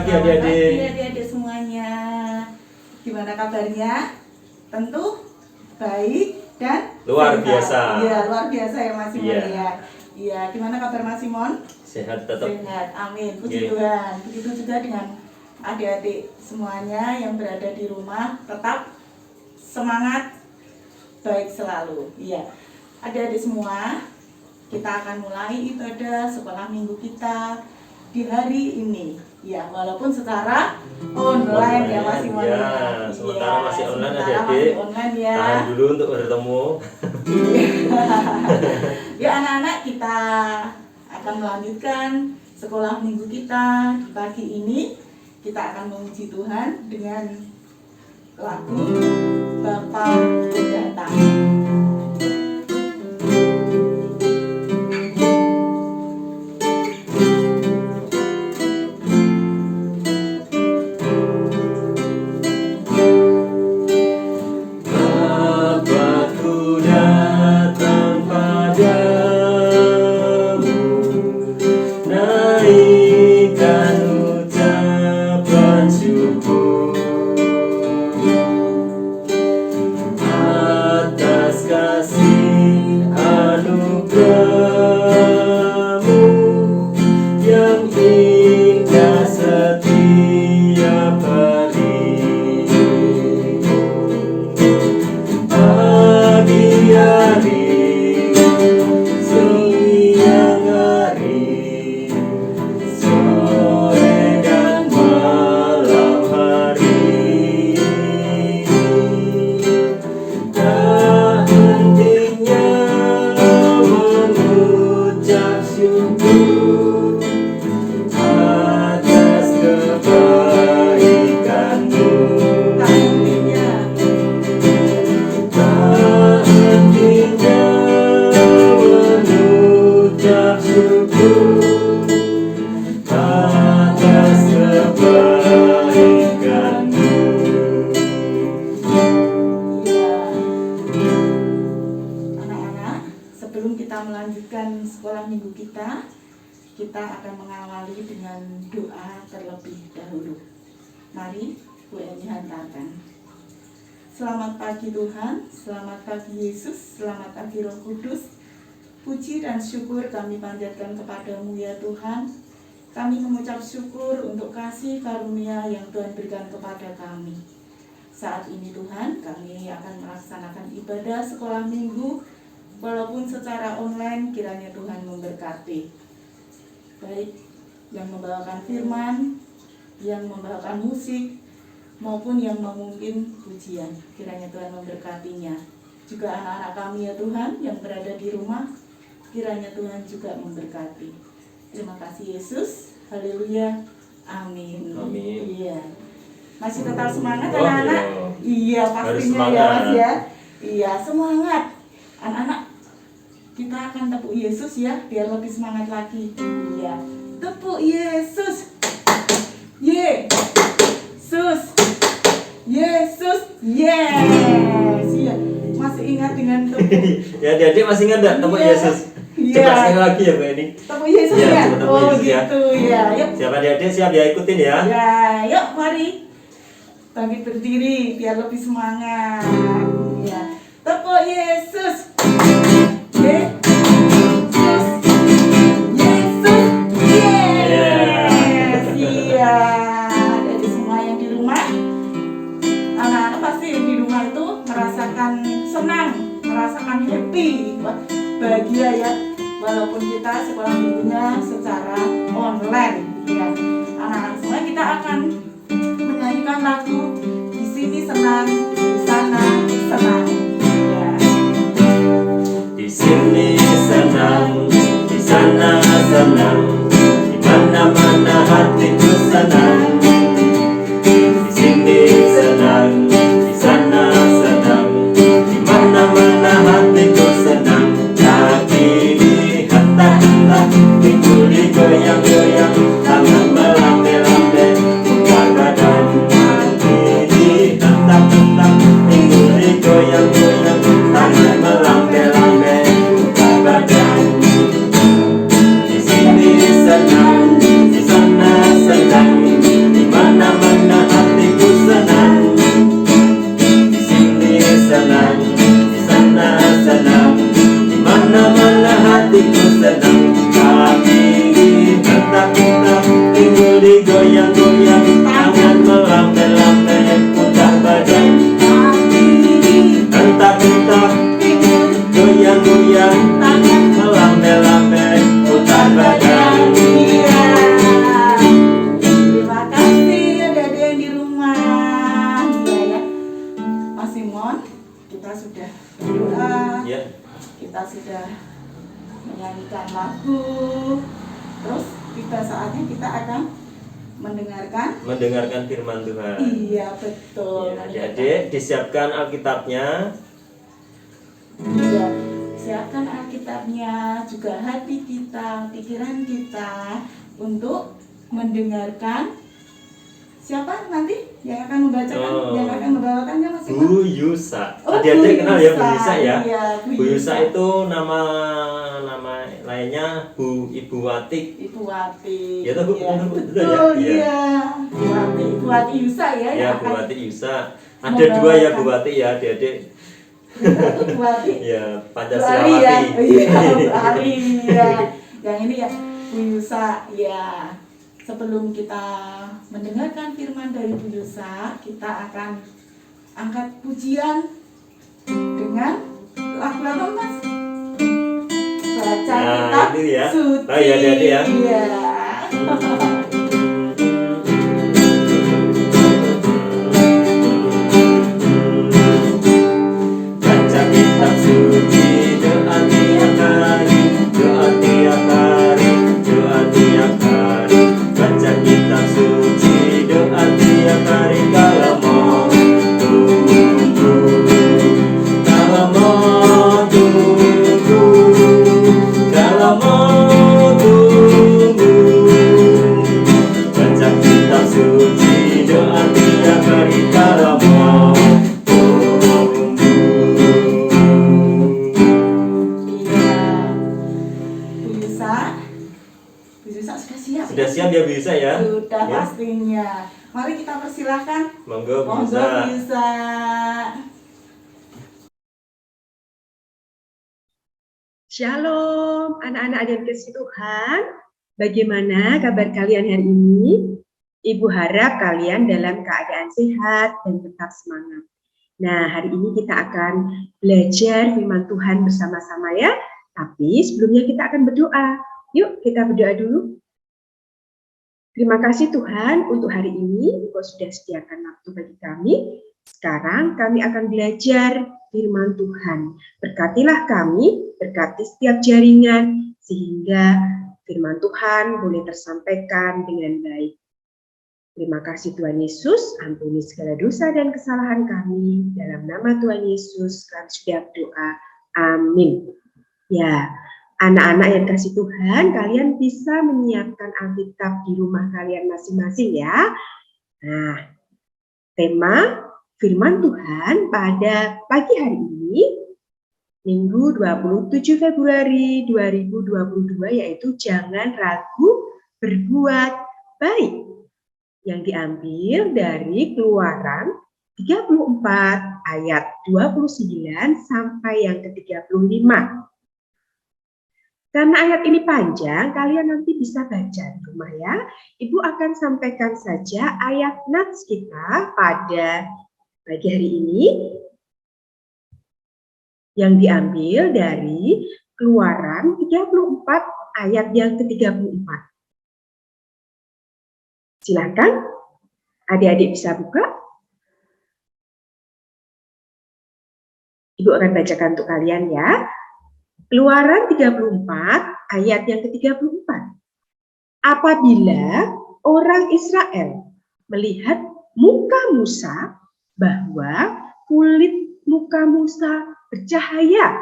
pagi adik-adik. Adik-adik semuanya. Gimana kabarnya? Tentu baik dan Luar sehat. biasa. Iya, luar biasa ya Mas Simon Iya. ya. Iya, gimana kabar Mas Simon? Sehat tetap. Sehat, amin. Puji Iya. Tuhan. Begitu juga dengan adik-adik semuanya yang berada di rumah, tetap semangat, baik selalu. Iya, adik-adik semua, kita akan mulai ibadah sekolah minggu kita di hari ini. Ya, walaupun secara online ya Mas Simon. Ya, sementara masih online sementara adik-adik. masih online ya. Tahan dulu untuk bertemu. Ya anak-anak, kita akan melanjutkan sekolah minggu kita di pagi ini. Kita akan memuji Tuhan dengan lagu Bapa Datang. Bapakku datang padamu, naikkan ucapan syukur atas kasih anugerahmu yang indah setiap hari. Pagi hari, siang hari, sore dan malam hari, tak hentinya mengucap syukur atas kebaikanmu. Tak hentinya mengucap syukur atas kebaikanmu. Ya, anak-anak, sebelum kita melanjutkan sekolah minggu kita akan mengawali dengan doa terlebih dahulu. Mari Bu-Eni hantarkan. Selamat pagi Tuhan, selamat pagi Yesus, selamat pagi Roh Kudus. Puji dan syukur kami panjatkan kepadamu ya Tuhan. Kami mengucap syukur untuk kasih karunia yang Tuhan berikan kepada kami. Saat ini Tuhan, kami akan melaksanakan ibadah sekolah minggu, walaupun secara online, kiranya Tuhan memberkati. Baik yang membawakan firman, yang membawakan musik, maupun yang memimpin pujian, kiranya Tuhan memberkatinya. Juga anak-anak kami ya Tuhan yang berada di rumah, kiranya Tuhan juga memberkati. Terima kasih Yesus, haleluya, amin. Amin. Iya. Masih tetap semangat Oh, anak-anak? Iya Harus pastinya semangat. ya Mas ya. Iya semangat. Anak-anak, kita akan tepuk Yesus ya, biar lebih semangat lagi. Iya, tepuk Yesus. Yesus. Yesus. Yes. Iya. Masih ingat dengan tepuk. Ya adik-adik masih ingat enggak tepuk Iya. Yesus? Iya. Coba sekali lagi ya Bu Eni. Tepuk Yesus Iya, ya. coba tepuk Oh Yesus ya. gitu ya. Yuk. Siapa adik-adik siap ya ikutin ya? Ya, yuk mari. Bangkit berdiri biar lebih semangat. Ya. Tepuk Yesus. Yesus. Yesus. Yes. Iya. Dari semua yang di rumah, anak-anak pasti di rumah itu merasakan senang, merasakan happy, bahagia ya. Walaupun kita sekolah minggunya secara online, ya. Anak-anak semua kita akan menyanyikan lagu di sini senang, di sana senang. Ya. Di sini senang, di sana senang, di mana-mana hatiku senang. Di sini senang, di sana senang, di mana-mana hatiku senang. Kaki dihentak-hentak, dikuli goyang-goyang, tangan melambai-lambai, putar badan. Kaki dihentak-hentak, kita sudah berdoa, Ya. kita sudah menyanyikan lagu, terus tiba saatnya kita akan mendengarkan firman Tuhan. Iya, betul. Ya, Adik-adik disiapkan Alkitabnya. Iya, siapkan Alkitabnya, juga hati kita, pikiran kita untuk mendengarkan. Siapa nanti yang akan membacakan, yang akan membawakannya, Mas Iman? Bu Yusa. Oh, Adik-adik Bu kenal ya Bu Yusa. Yusa ya? Iya, Bu Bu Yusa Yusa. itu nama lainnya Ibu Wati. Ibu Wati. Ya, tahu, Iya, betul betul, ya? iya. Bu Wati Yusa ya. Ya, yang Bu akan Wati Yusa. Ada dua ya Bu Wati ya, adik-adik. Bu Wati. Ya, Bu Ari Pancasilawati. ya. Iya, Bu Ari ya. Yang ini ya Bu Yusa ya. Sebelum kita mendengarkan firman dari Bu Yusa, kita akan angkat pujian dengan lagu apa, Mas? Baca Nah, kitab ini ya. suci. Oh, ya, adik-adik ya. Iya. Baca kitab suci, doa tiap hari, doa tiap hari, doa tiap hari. Baca kitab suci, doa tiap hari. Kalau mau tunggu, kalau mau tunggu, kalau mau tunggu. Baca kitab suci, doa tiap hari. Kalau mau Iya. Bu Yusa sudah siap. Sudah siap ya Bu Yusa ya? Sudah Ya. pastinya. Mari kita persilakan. Monggo Bu Monggo Yusa. Bu Yusa. Shalom, anak-anak dan kasih Tuhan. Bagaimana kabar kalian hari ini? Ibu harap kalian dalam keadaan sehat dan tetap semangat. Nah, hari ini kita akan belajar firman Tuhan bersama-sama ya. Tapi sebelumnya kita akan berdoa. Yuk, kita berdoa dulu. Terima kasih Tuhan untuk hari ini, Engkau sudah sediakan waktu bagi kami. Sekarang kami akan belajar firman Tuhan. Berkatilah kami, berkati setiap jaringan, sehingga firman Tuhan boleh tersampaikan dengan baik. Terima kasih Tuhan Yesus, ampuni segala dosa dan kesalahan kami. Dalam nama Tuhan Yesus, kami sudah berdoa. Amin. Ya, anak-anak yang kasih Tuhan, kalian bisa menyiapkan Alkitab di rumah kalian masing-masing ya. Nah, tema firman Tuhan pada pagi hari ini, Minggu 27 Februari 2022, yaitu jangan ragu berbuat baik. Yang diambil dari Keluaran 34 ayat 29 sampai yang ke-35. Karena ayat ini panjang, kalian nanti bisa baca di rumah ya. Ibu akan sampaikan saja ayat nats kita pada pagi hari ini yang diambil dari Keluaran 34 ayat yang ke-34. Silakan, adik-adik bisa buka. Ibu akan bacakan untuk kalian ya. Keluaran 34 ayat yang ke-34. Apabila orang Israel melihat muka Musa, bahwa kulit muka Musa bercahaya,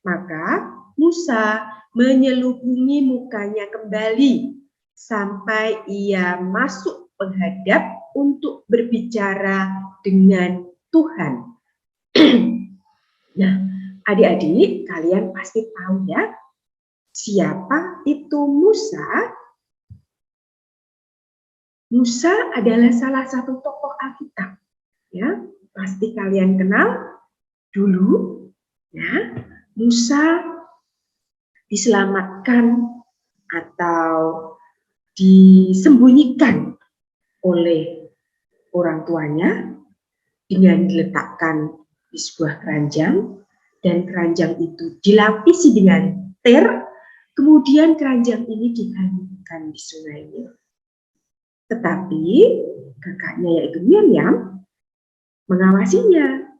maka Musa menyelubungi mukanya kembali sampai ia masuk menghadap untuk berbicara dengan Tuhan. Nah, adik-adik, kalian pasti tahu ya, siapa itu Musa? Musa adalah salah satu tokoh Alkitab. Ya, pasti kalian kenal dulu. Ya, Musa diselamatkan atau disembunyikan oleh orang tuanya dengan diletakkan di sebuah keranjang, dan keranjang itu dilapisi dengan ter, kemudian keranjang ini dihanyutkan di sungai Nil. Tetapi kakaknya yaitu Miriam mengawasinya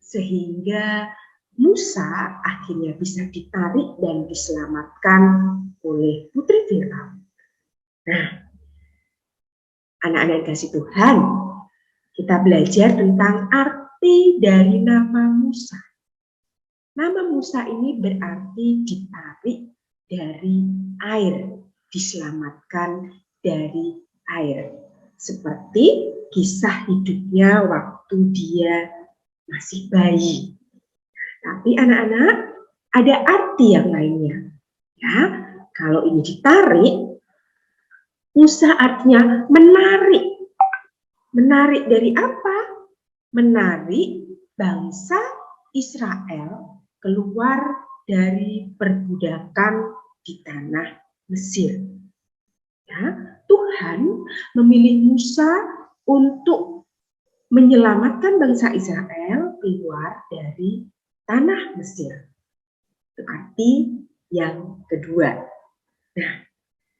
sehingga Musa akhirnya bisa ditarik dan diselamatkan oleh putri Firaun. Nah, anak-anak yang kasih Tuhan, kita belajar tentang arti dari nama Musa. Nama Musa ini berarti ditarik dari air, diselamatkan dari air. Seperti kisah hidupnya waktu dia masih bayi. Tapi anak-anak, ada arti yang lainnya. Ya, kalau ini ditarik, Musa artinya menarik. Menarik dari apa? Menarik bangsa Israel keluar dari perbudakan di tanah Mesir. Ya, Tuhan memilih Musa untuk menyelamatkan bangsa Israel keluar dari tanah Mesir. Itu arti yang kedua. Nah,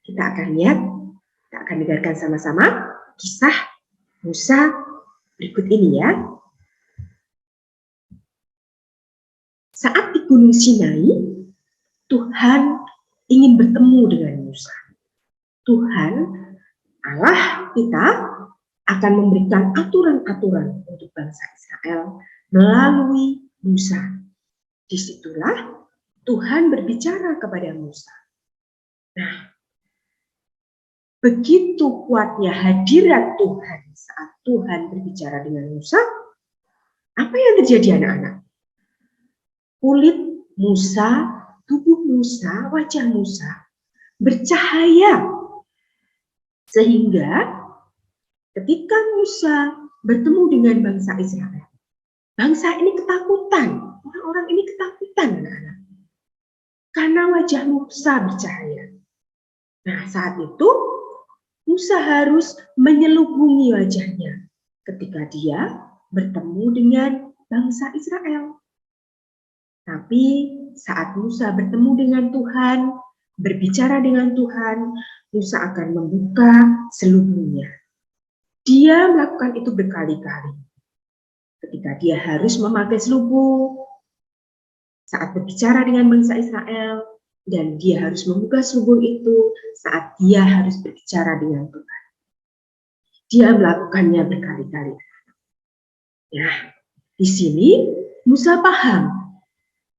kita akan lihat, kita akan dengarkan sama-sama kisah Musa berikut ini ya. Saat di Gunung Sinai, Tuhan ingin bertemu dengan Musa. Tuhan, Allah kita, akan memberikan aturan-aturan untuk bangsa Israel melalui Musa. Disitulah Tuhan berbicara kepada Musa. Nah, begitu kuatnya hadirat Tuhan saat Tuhan berbicara dengan Musa, apa yang terjadi anak-anak? Kulit Musa, tubuh Musa, wajah Musa bercahaya. Sehingga ketika Musa bertemu dengan bangsa Israel, bangsa ini ketakutan. Orang-orang ini ketakutan, anak-anak. Karena wajah Musa bercahaya. Nah, saat itu Musa harus menyelubungi wajahnya ketika dia bertemu dengan bangsa Israel. Tapi saat Musa bertemu dengan Tuhan, berbicara dengan Tuhan, Musa akan membuka selubungnya. Dia melakukan itu berkali-kali. Ketika dia harus memakai selubung, saat berbicara dengan bangsa Israel, dan dia harus membuka selubung itu saat dia harus berbicara dengan Tuhan. Dia melakukannya berkali-kali. Ya, di sini Musa paham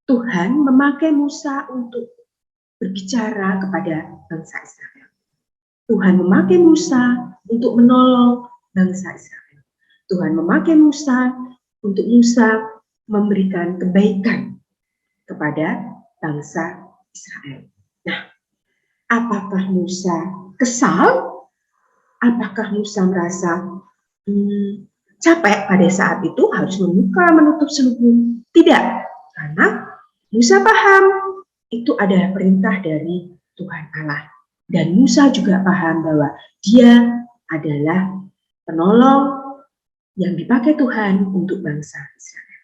Tuhan memakai Musa untuk berbicara kepada bangsa Israel. Tuhan memakai Musa untuk menolong bangsa Israel. Tuhan memakai Musa untuk Musa memberikan kebaikan kepada bangsa Israel. Nah, apakah Musa kesal? Apakah Musa merasa capek pada saat itu harus membuka menutup selubung? Tidak, karena Musa paham itu adalah perintah dari Tuhan Allah. Dan Musa juga paham bahwa dia adalah penolong yang dipakai Tuhan untuk bangsa Israel.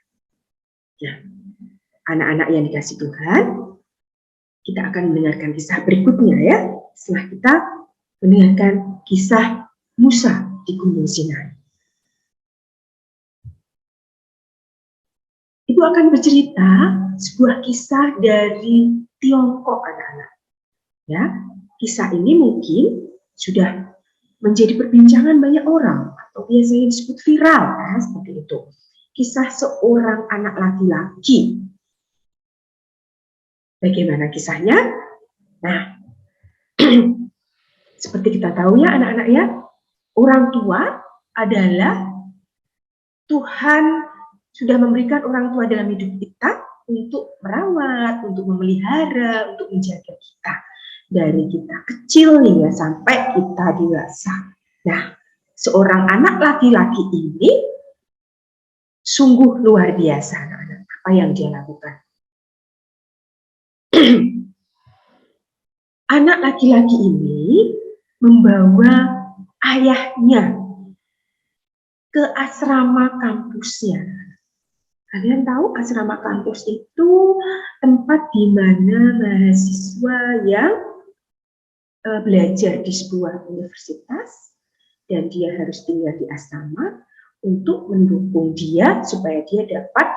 Ya, anak-anak yang dikasih Tuhan, kita akan mendengarkan kisah berikutnya ya. Setelah kita mendengarkan kisah Musa di Gunung Sinai. Ibu akan bercerita sebuah kisah dari Tiongkok, anak-anak. Ya, kisah ini mungkin sudah menjadi perbincangan banyak orang atau biasanya disebut viral, ya, seperti itu. Kisah seorang anak laki-laki. Bagaimana kisahnya? Nah, seperti kita tahu ya anak-anak ya, orang tua adalah Tuhan sudah memberikan orang tua dalam hidup kita untuk merawat, untuk memelihara, untuk menjaga kita. Dari kita kecil hingga sampai kita dewasa. Nah, seorang anak laki-laki ini sungguh luar biasa, anak-anak. Apa yang dia lakukan? Anak laki-laki ini membawa ayahnya ke asrama kampusnya. Kalian tahu asrama kampus itu tempat di mana mahasiswa yang belajar di sebuah universitas dan dia harus tinggal di asrama untuk mendukung dia supaya dia dapat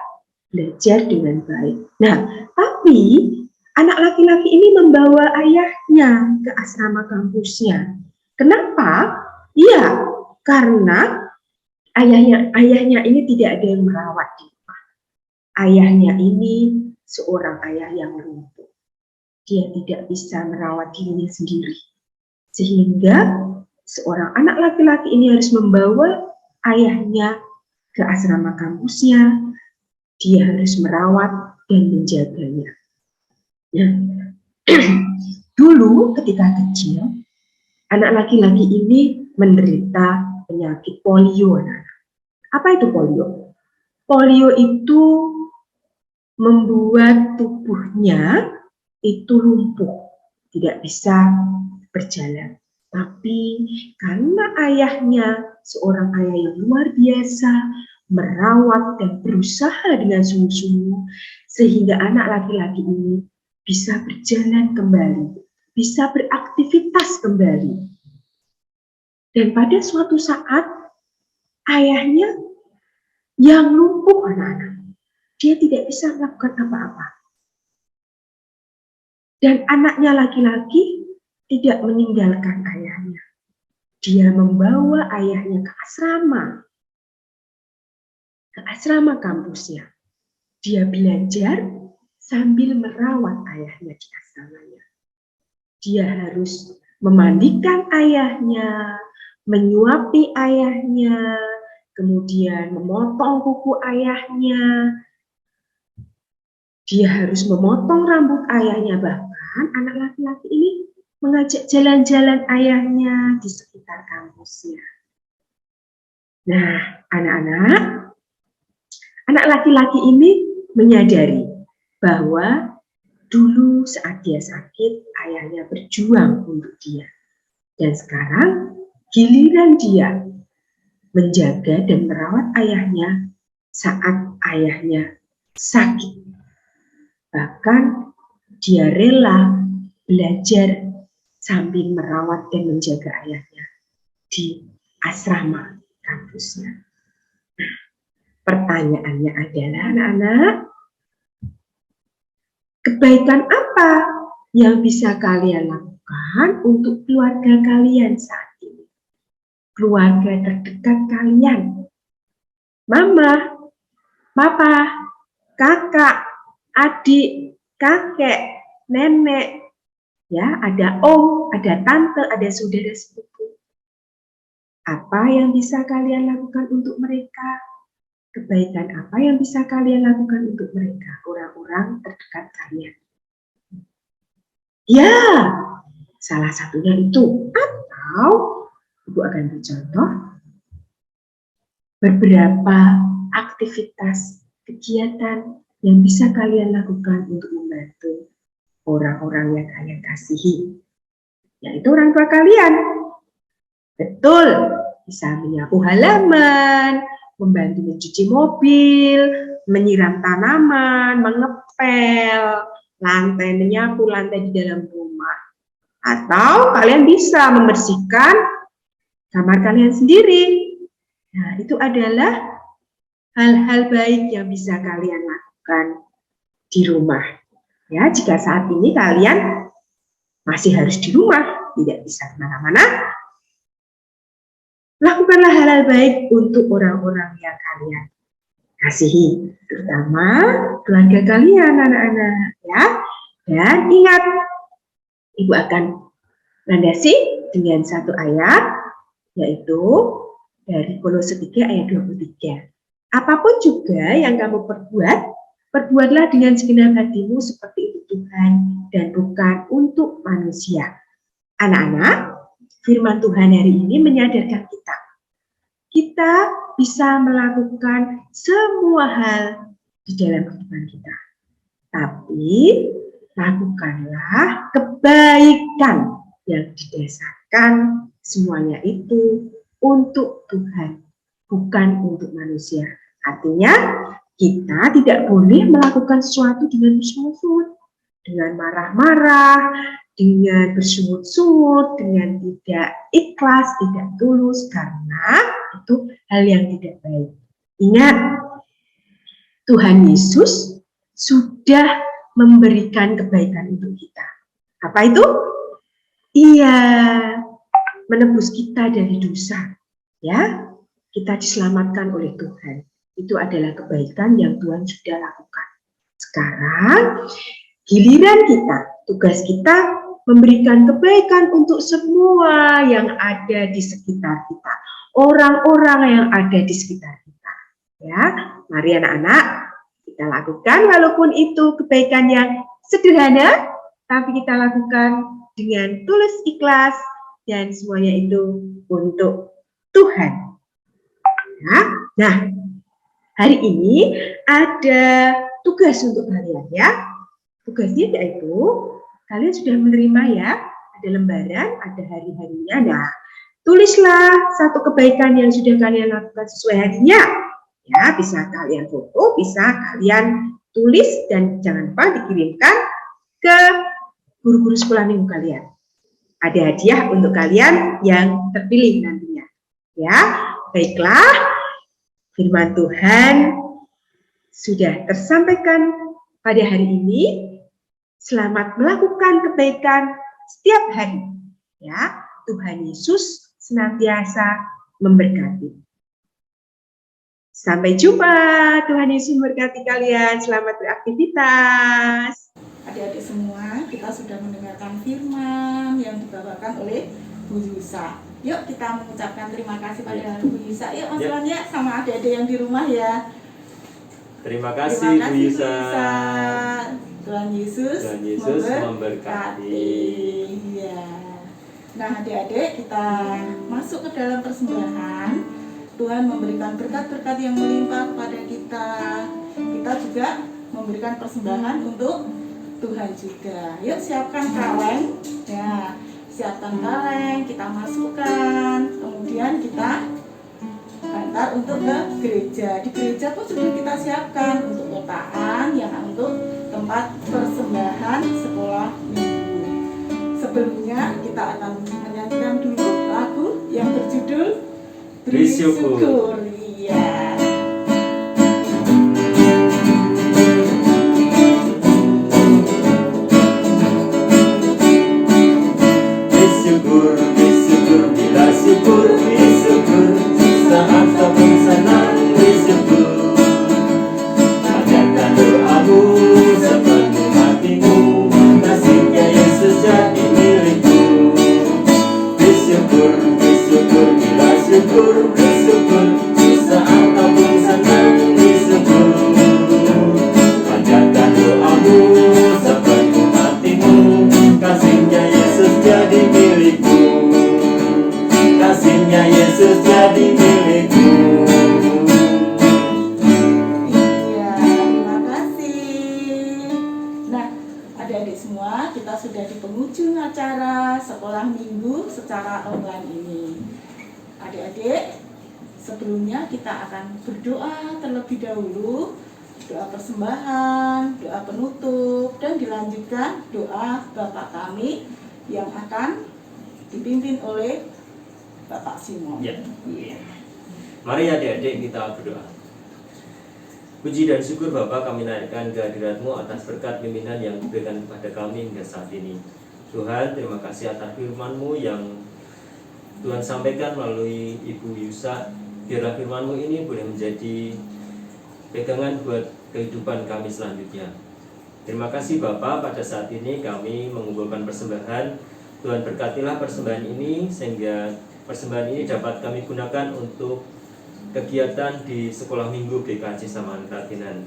belajar dengan baik. Nah, tapi anak laki-laki ini membawa ayahnya ke asrama kampusnya. Kenapa? Iya, karena ayahnya ini tidak ada yang merawat di rumah. Ayahnya ini seorang ayah yang lumpuh. Dia tidak bisa merawat dirinya sendiri. Sehingga seorang anak laki-laki ini harus membawa ayahnya ke asrama kampusnya. Dia harus merawat dan menjaganya. Nah, dulu ketika kecil, anak laki-laki ini menderita penyakit polio. Apa itu polio? Polio itu membuat tubuhnya itu lumpuh, tidak bisa berjalan. Tapi karena ayahnya seorang ayah yang luar biasa, merawat dan berusaha dengan sungguh-sungguh, sehingga anak laki-laki ini bisa berjalan kembali, bisa beraktivitas kembali. Dan pada suatu saat, ayahnya yang lumpuh anak-anak, dia tidak bisa melakukan apa-apa. Dan anaknya laki-laki tidak meninggalkan ayahnya. Dia membawa ayahnya ke asrama kampusnya. Dia belajar sambil merawat ayahnya di asramanya. Dia harus memandikan ayahnya, menyuapi ayahnya, kemudian memotong kuku ayahnya. Dia harus memotong rambut ayahnya, bahkan anak laki-laki ini mengajak jalan-jalan ayahnya di sekitar kampusnya. Nah, anak laki-laki ini menyadari bahwa dulu saat dia sakit, ayahnya berjuang untuk dia. Dan sekarang giliran dia menjaga dan merawat ayahnya saat ayahnya sakit. Bahkan dia rela belajar sambil merawat dan menjaga ayahnya di asrama kampusnya. Nah, pertanyaannya adalah anak-anak, kebaikan apa yang bisa kalian lakukan untuk keluarga kalian saat ini? Keluarga terdekat kalian. Mama, papa, kakak, adik, kakek, nenek, ya, ada om, ada tante, ada saudara sepupu. Apa yang bisa kalian lakukan untuk mereka? Kebaikan apa yang bisa kalian lakukan untuk mereka, orang-orang terdekat kalian? Ya, salah satunya itu. Atau Ibu akan bercontoh beberapa aktivitas kegiatan yang bisa kalian lakukan untuk membantu orang-orang yang kalian kasihi, yaitu orang tua kalian. Betul, bisa menyapu halaman, membantu mencuci mobil, menyiram tanaman, mengepel, lantai, menyapu lantai di dalam rumah. Atau kalian bisa membersihkan kamar kalian sendiri. Nah, itu adalah hal-hal baik yang bisa kalian lakukan di rumah. Ya, jika saat ini kalian masih harus di rumah, tidak bisa kemana-mana, lakukanlah hal-hal baik untuk orang-orang yang kalian kasihi, terutama keluarga kalian, anak-anak, ya. Dan ingat, Ibu akan landasi dengan satu ayat, yaitu dari Kolose 3 ayat 23. Apapun juga yang kamu perbuat, perbuatlah dengan segenap hatimu seperti itu Tuhan dan bukan untuk manusia. Anak-anak, firman Tuhan hari ini menyadarkan kita bisa melakukan semua hal di dalam kehidupan kita. Tapi lakukanlah kebaikan yang didasarkan semuanya itu untuk Tuhan, bukan untuk manusia. Artinya kita tidak boleh melakukan sesuatu dengan bersungut-sungut, dengan marah-marah, dengan bersungut-sungut, dengan tidak ikhlas, tidak tulus, karena itu hal yang tidak baik. Ingat, Tuhan Yesus sudah memberikan kebaikan untuk kita. Apa itu? Iya, menebus kita dari dosa. Ya, kita diselamatkan oleh Tuhan. Itu adalah kebaikan yang Tuhan sudah lakukan. Sekarang, giliran kita, tugas kita memberikan kebaikan untuk semua yang ada di sekitar kita. Orang-orang yang ada di sekitar kita. Ya, mari anak-anak, kita lakukan walaupun itu kebaikan yang sederhana, tapi kita lakukan dengan tulus ikhlas dan semuanya itu untuk Tuhan. Ya. Nah, hari ini ada tugas untuk kalian ya. Tugasnya yaitu kalian sudah menerima ya, ada lembaran, ada hari-harinya. Nah, tulislah satu kebaikan yang sudah kalian lakukan sesuai harinya. Ya, bisa kalian foto, bisa kalian tulis dan jangan lupa dikirimkan ke guru-guru sekolah minggu kalian. Ada hadiah untuk kalian yang terpilih nantinya. Ya, baiklah. Firman Tuhan sudah tersampaikan pada hari ini. Selamat melakukan kebaikan setiap hari. Ya, Tuhan Yesus senantiasa memberkati. Sampai jumpa. Tuhan Yesus memberkati kalian. Selamat beraktivitas. Adik-adik semua, kita sudah mendengarkan firman yang dibawakan oleh Bu Yusa. Yuk kita mengucapkan terima kasih pada Bu Yusa. Yuk Mas Wan ya, sama adik-adik yang di rumah ya. Terima kasih Bu Yusa. Tuhan Yesus memberkati. Ya. Nah adik-adik, kita masuk ke dalam persembahan. Tuhan memberikan berkat-berkat yang melimpah kepada kita. Kita juga memberikan persembahan untuk Tuhan juga. Yuk siapkan kaleng. Ya, siapkan kaleng, kita masukkan. Kemudian kita antar untuk ke gereja. Di gereja pun sudah kita siapkan untuk kotaan yang untuk tempat persembahan sekolah minggu. Sebelumnya kita akan menyanyikan dulu lagu yang berjudul Beri Syukur. Iya. Secara online ini. Adik-adik, sebelumnya kita akan berdoa terlebih dahulu, doa persembahan, doa penutup, dan dilanjutkan doa Bapak kami yang akan dipimpin oleh Bapak Simon. Ya. Mari adik-adik kita berdoa. Puji dan syukur Bapa kami naikkan kehadirat-Mu atas berkat pimpinan yang diberikan kepada kami hingga saat ini. Tuhan, terima kasih atas firman-Mu yang Tuhan sampaikan melalui Ibu Yusa. Biarlah firman-Mu ini boleh menjadi pegangan buat kehidupan kami selanjutnya. Terima kasih Bapa, pada saat ini kami mengumpulkan persembahan. Tuhan berkatilah persembahan ini sehingga persembahan ini dapat kami gunakan untuk kegiatan di sekolah minggu GKJ Samahan Kratinan.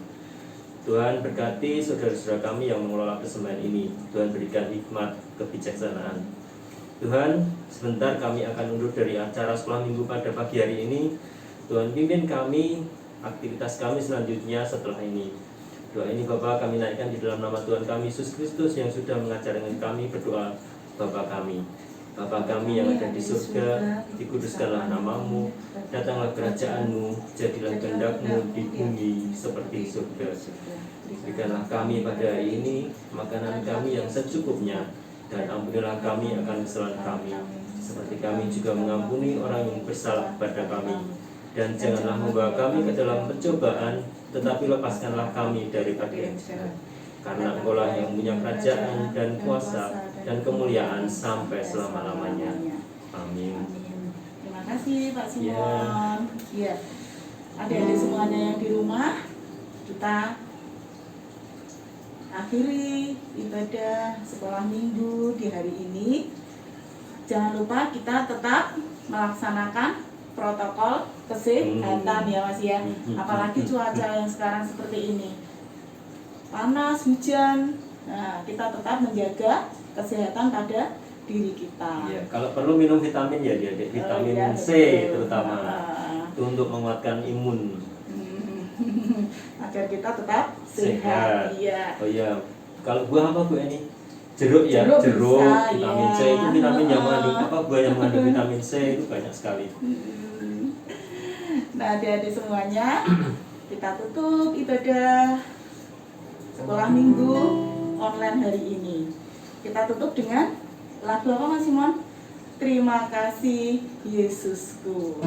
Tuhan berkati saudara-saudara kami yang mengelola persembahan ini. Tuhan berikan hikmat kebijaksanaan. Tuhan, sebentar kami akan undur dari acara sekolah minggu pada pagi hari ini. Tuhan pimpin kami, aktivitas kami selanjutnya setelah ini. Doa ini Bapa kami naikkan di dalam nama Tuhan kami Yesus Kristus yang sudah mengajar dengan kami berdoa. Bapa kami, Bapa kami yang ada di surga, dikuduskanlah nama-Mu, datanglah kerajaan-Mu, jadilah kehendak-Mu di bumi seperti surga. Berikanlah kami pada hari ini makanan kami yang secukupnya, dan ampunilah kami akan kesalahan kami, seperti kami juga mengampuni orang yang bersalah kepada kami. dan janganlah membawa kami ke dalam pencobaan, tetapi lepaskanlah kami daripada yang jahat. Karena Engkaulah yang punya kerajaan dan kuasa dan kemuliaan sampai selama-lamanya. Amin. Terima kasih Pak Simon. Ya. Adik-adik semuanya yang di rumah, kita akhiri ibadah sekolah minggu di hari ini. Jangan lupa kita tetap melaksanakan protokol kesehatan ya Mas ya. Apalagi cuaca yang sekarang seperti ini, panas, hujan. Nah, kita tetap menjaga kesehatan pada diri kita. Ya, kalau perlu minum vitamin ya dia, vitamin ya, C betul. terutama itu untuk menguatkan imun Agar kita tetap sehat. Iya. Oh iya, kalau buah apa Bu ini? Jeruk ya, Jeruk jeruk, bisa, vitamin C ya. itu vitamin yang mengandung apa? Buah yang mengandung vitamin C itu banyak sekali. Nah, adik-adik semuanya, kita tutup ibadah sekolah minggu online hari ini. Kita tutup dengan lagu apa Mas Simon? Terima kasih Yesusku.